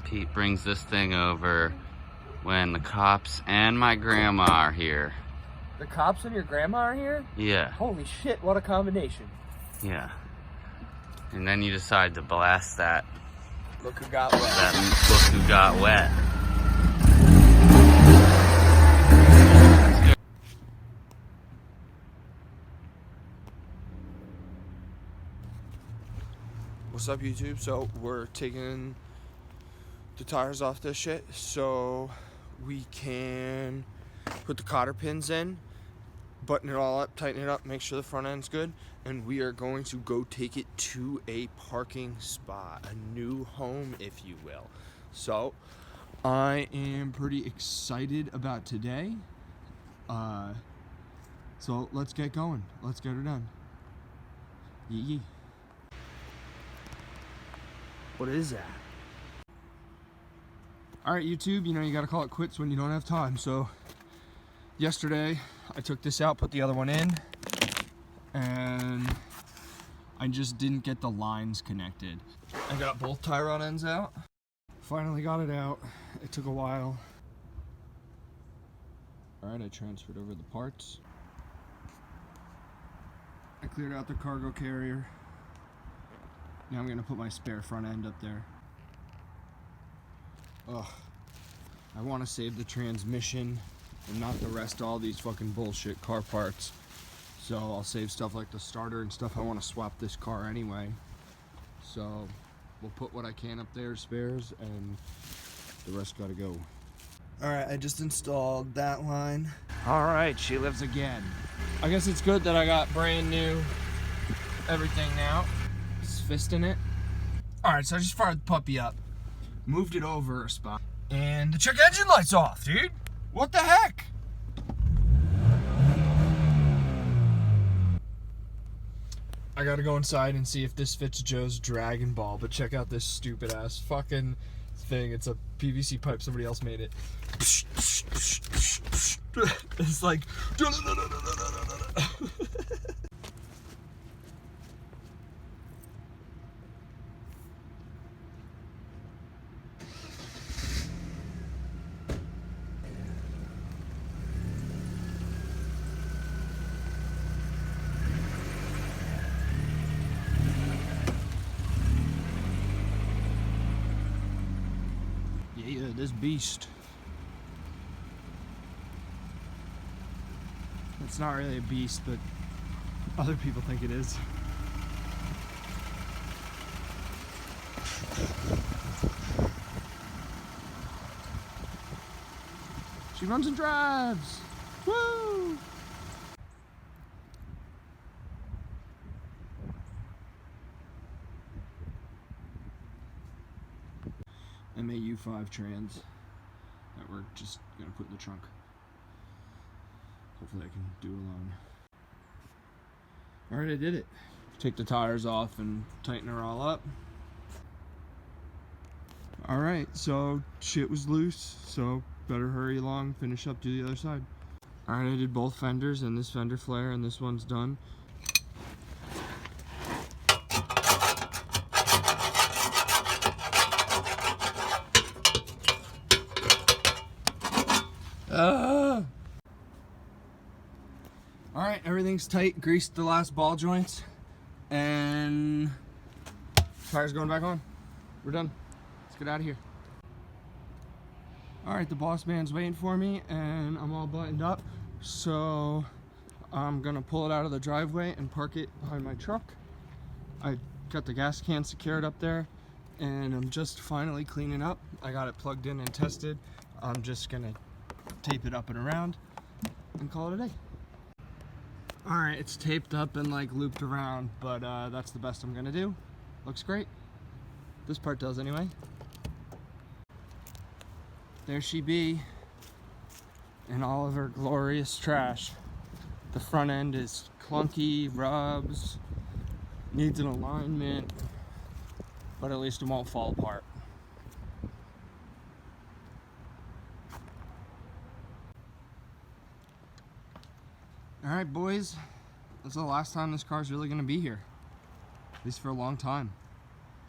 Pete brings this thing over when the cops and my grandma are here. The cops and your grandma are here? Yeah. Holy shit, what a combination. Yeah. And then you decide to blast that. Look who got wet. That look who got wet. What's up, YouTube? So we're taking the tires off this shit so we can put the cotter pins in, button it all up, tighten it up, make sure the front end's good, and we are going to go take it to a parking spot, a new home, if you will. So I am pretty excited about today. So let's get going. Let's get her done. Yee. What is that? Alright, YouTube, you know you gotta call it quits when you don't have time. So yesterday I took this out, put the other one in, and I just didn't get the lines connected. I got both tie rod ends out. Finally got it out. It took a while. Alright, I transferred over the parts. I cleared out the cargo carrier. Now I'm gonna put my spare front end up there. Ugh. I want to save the transmission and not the rest of all these fucking bullshit car parts. So I'll save stuff like the starter and stuff. I want to swap this car anyway. So we'll put what I can up there, spares, and the rest gotta go. Alright, I just installed that line. Alright, she lives again. I guess it's good that I got brand new everything now. Fist in it. Alright, so I just fired the puppy up, moved it over a spot, and the check engine light's off, dude. What the heck? I gotta go inside and see if this fits Joe's Dragon Ball, but check out this stupid ass fucking thing. It's a PVC pipe, somebody else made it. It's like yeah, this beast. It's not really a beast, but other people think it is. She runs and drives! Woo! MAU5 trans that we're just gonna put in the trunk. Hopefully I can do it alone. Alright, I did it. Take the tires off and tighten her all up. Alright, so shit was loose, so better hurry along, finish up, do the other side. Alright, I did both fenders and this fender flare, and this one's done. Alright, everything's tight, greased the last ball joints, and tires going back on. We're done. Let's get out of here. Alright, the boss man's waiting for me, and I'm all buttoned up, so I'm gonna pull it out of the driveway and park it behind my truck. I got the gas can secured up there, and I'm just finally cleaning up. I got it plugged in and tested. I'm just gonna tape it up and around and call it a day. Alright, it's taped up and like looped around, but that's the best I'm gonna do. Looks great. This part does anyway. There she be in all of her glorious trash. The front end is clunky, rubs, needs an alignment, but at least it won't fall apart. Alright, boys, that's the last time this car's really going to be here. At least for a long time.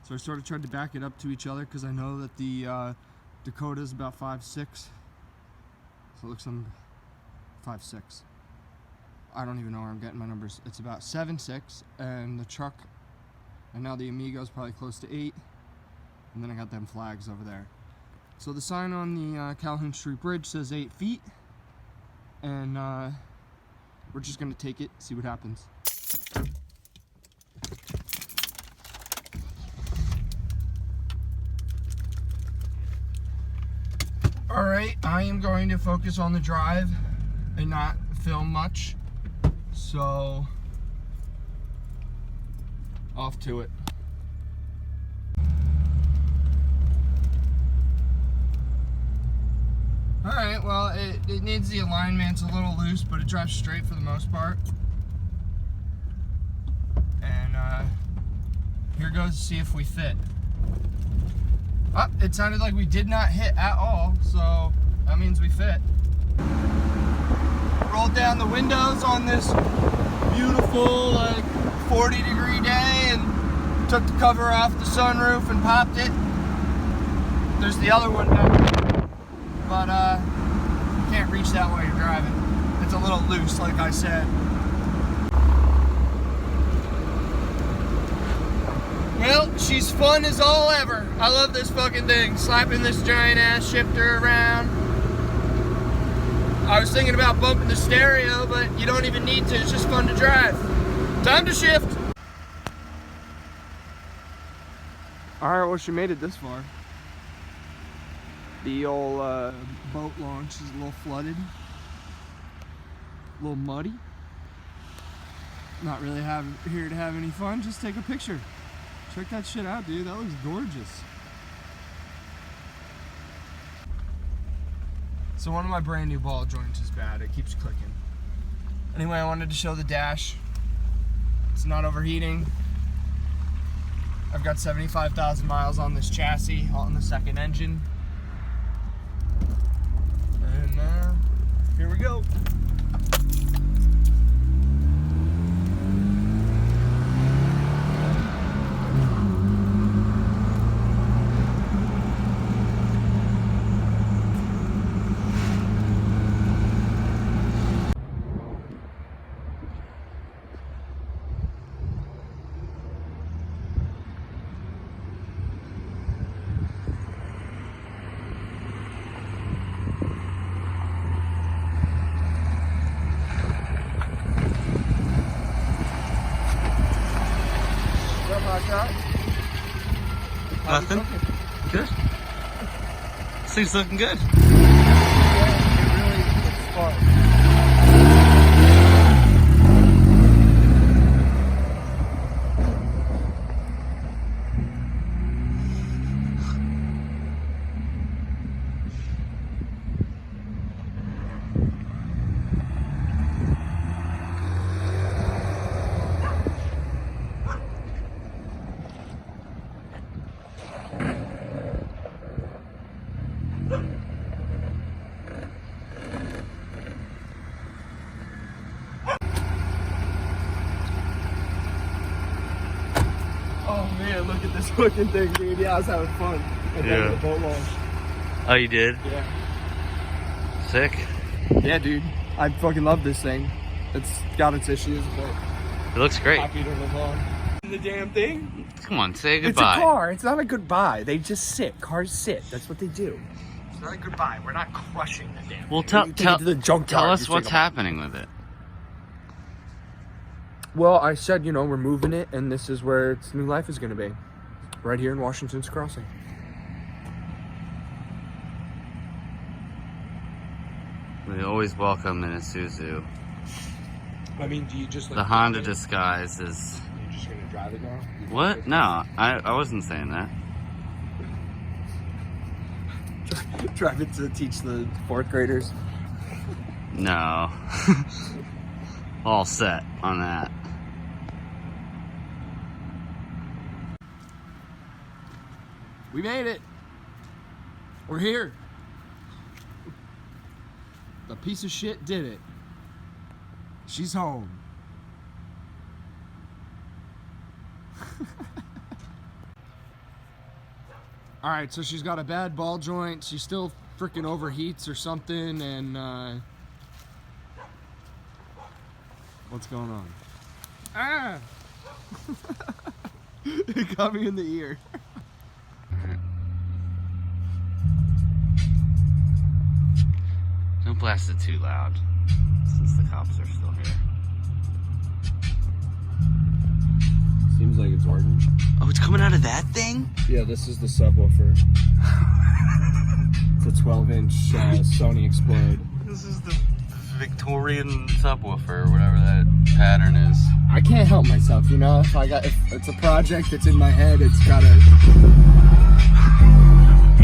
It's So I sort of tried to back it up to each other because I know that the Dakota is about 5'6". So it looks like 5'6". I don't even know where I'm getting my numbers. It's about 7'6", and the truck, and now the Amigo is probably close to 8. And then I got them flags over there. So the sign on the Calhoun Street Bridge says 8 feet, and we're just gonna take it, see what happens. Alright, I am going to focus on the drive and not film much. So, off to it. Alright, well, it needs the alignment's a little loose, but it drives straight for the most part. And here goes to see if we fit. Oh, it sounded like we did not hit at all, so that means we fit. Rolled down the windows on this beautiful, like, 40-degree day and took the cover off the sunroof and popped it. There's the other one down there, but you can't reach that while you're driving. It's a little loose, like I said. Well, she's fun as all ever. I love this fucking thing. Slapping this giant ass shifter around. I was thinking about bumping the stereo, but you don't even need to. It's just fun to drive. Time to shift. Alright, well, she made it this far. The old boat launch is a little flooded. A little muddy. Not really here to have any fun. Just take a picture. Check that shit out, dude. That looks gorgeous. So one of my brand new ball joints is bad. It keeps clicking. Anyway, I wanted to show the dash. It's not overheating. I've got 75,000 miles on this chassis, on the second engine. And here we go. Nothing? Good? This thing's looking good. Yeah, it really looks fun. Man, look at this fucking thing, dude. Yeah, I was having fun. Yeah. The boat launch. Oh, you did? Yeah. Sick. Yeah, dude. I fucking love this thing. It's got its issues, but It looks great. happy to live on. The damn thing? Come on, say goodbye. It's a car. It's not a goodbye. They just sit. Cars sit. That's what they do. It's not a goodbye. We're not crushing the damn thing. Well, You take it to the junkyard, tell us you what's take 'em- happening with it. Well, I said, you know, we're moving it, and this is where its new life is going to be. Right here in Washington's Crossing. We always welcome an Isuzu. I mean, do you just The Honda disguise is... You're just going to drive it now? What? No, I wasn't saying that. Drive it to teach the 4th graders? No. All set on that. We made it. We're here. The piece of shit did it. She's home. All right, so she's got a bad ball joint. She still freaking overheats or something, and what's going on? Ah! It got me in the ear. Don't blast it too loud, since the cops are still here. Seems like it's working. Oh, it's coming out of that thing? Yeah, this is the subwoofer. It's a 12-inch Sony Explode. This is the Victorian subwoofer, or whatever that pattern is. I can't help myself, you know. If it's a project that's in my head, it's gotta.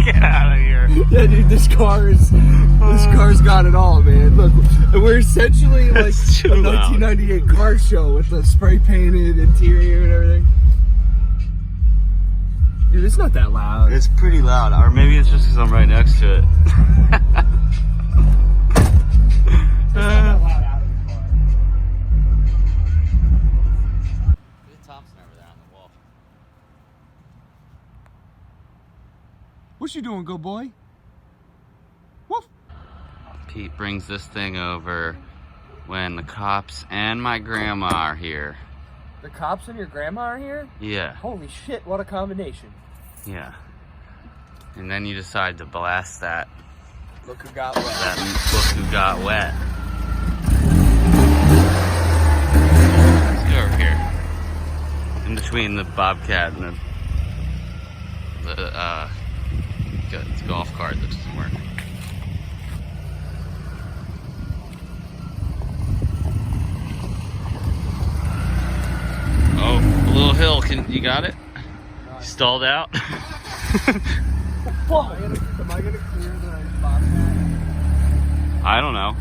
Get out of here. Yeah, dude, this car's got it all, man. Look, we're essentially like a 1998 car show with the spray painted interior and everything. Dude, it's not that loud. It's pretty loud, or maybe it's just because I'm right next to it. It's not that loud out of the car. Thompson over there on the wall. What you doing, good boy? Woof. Pete brings this thing over when the cops and my grandma are here. The cops and your grandma are here? Yeah, Holy shit, what a combination. yeah. And then you decide to blast that. Look who got wet. That look who got wet. Let's go over here. In between the Bobcat and the golf cart that doesn't work. Oh, a little hill. You got it? You stalled out? Am I gonna clear the Bobcat? I don't know.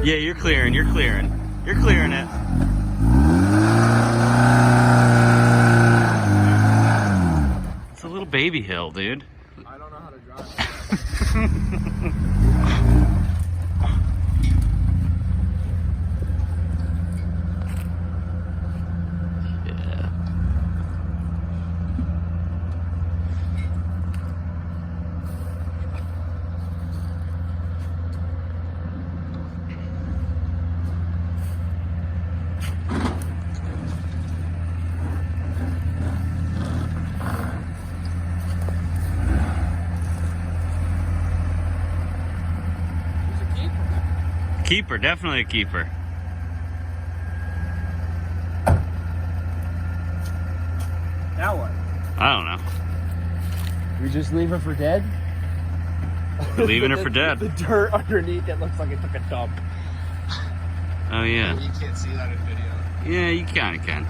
Yeah, you're clearing. You're clearing. You're clearing it. It's a little baby hill, dude. I don't know how to drive. Yeah. Keeper, definitely a keeper. Now what? I don't know. We just leave her for dead? We're leaving her for dead. The dirt underneath it looks like it took a dump. Oh yeah. You can't see that in video. Yeah, you kinda can.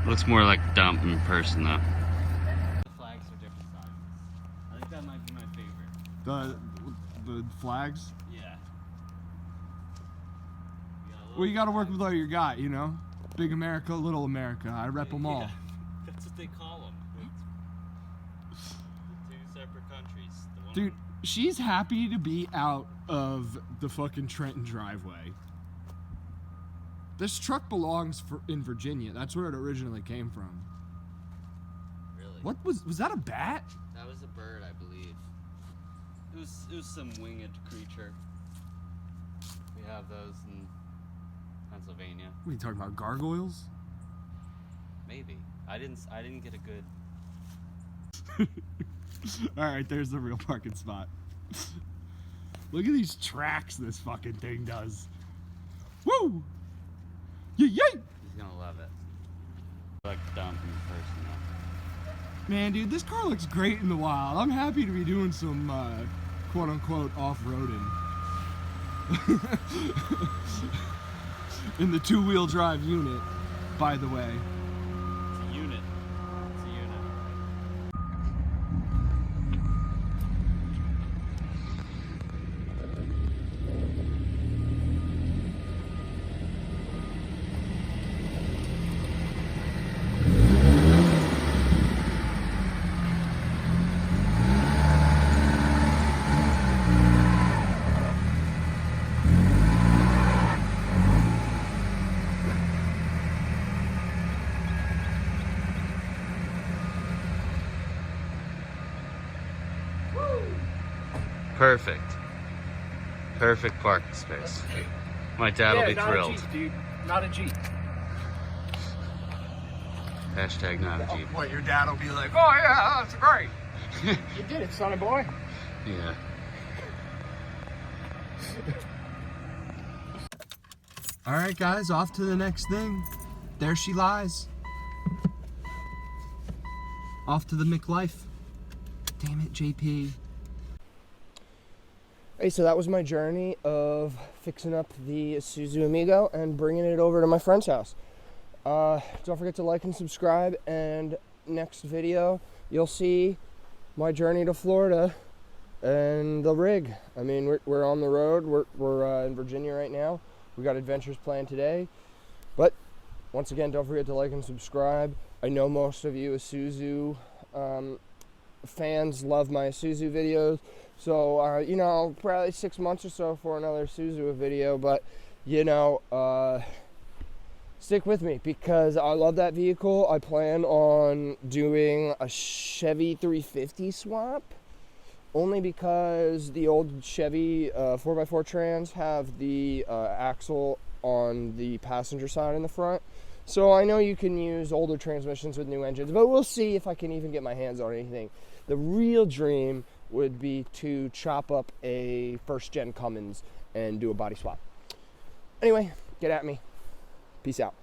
Looks more like a dump in person though. The flags are different sizes. I think that might be my favorite. The flags? Yeah. Well, you gotta work with all you got, you know? Big America, little America. I rep them all. Yeah. That's what they call them. It's the two separate countries. The one Dude, she's happy to be out of the fucking Trenton driveway. This truck belongs in Virginia. That's where it originally came from. Really? What was that a bat? That was a bird, I believe. It was some winged creature. We have those in Pennsylvania. What are you talking about? Gargoyles? Maybe. I didn't get a good. Alright, there's the real parking spot. Look at these tracks this fucking thing does. Woo! Yay! He's gonna love it. Like dump in person though. Man, dude, this car looks great in the wild. I'm happy to be doing some quote-unquote off-roading. In the two-wheel drive unit, by the way. It's a unit. It's a unit. Perfect. Perfect parking space. My dad will be thrilled. Not a Jeep, dude. Not a Jeep. Hashtag not a Jeep. What, your dad will be like, oh yeah, that's great. You did it, son of boy. Yeah. Alright guys, off to the next thing. There she lies. Off to the McLife. Damn it, JP. Hey, so that was my journey of fixing up the Isuzu Amigo and bringing it over to my friend's house. Don't forget to like and subscribe, and next video you'll see my journey to Florida and the rig. I mean, we're on the road. We're in Virginia right now. We got adventures planned today. But once again, don't forget to like and subscribe. I know most of you Isuzu fans love my Isuzu videos. So, you know, probably 6 months or so for another Isuzu video. But, you know, stick with me because I love that vehicle. I plan on doing a Chevy 350 swap. Only because the old Chevy 4x4 Trans have the axle on the passenger side in the front. So I know you can use older transmissions with new engines, but we'll see if I can even get my hands on anything. The real dream would be to chop up a first-gen Cummins and do a body swap. Anyway, get at me. Peace out.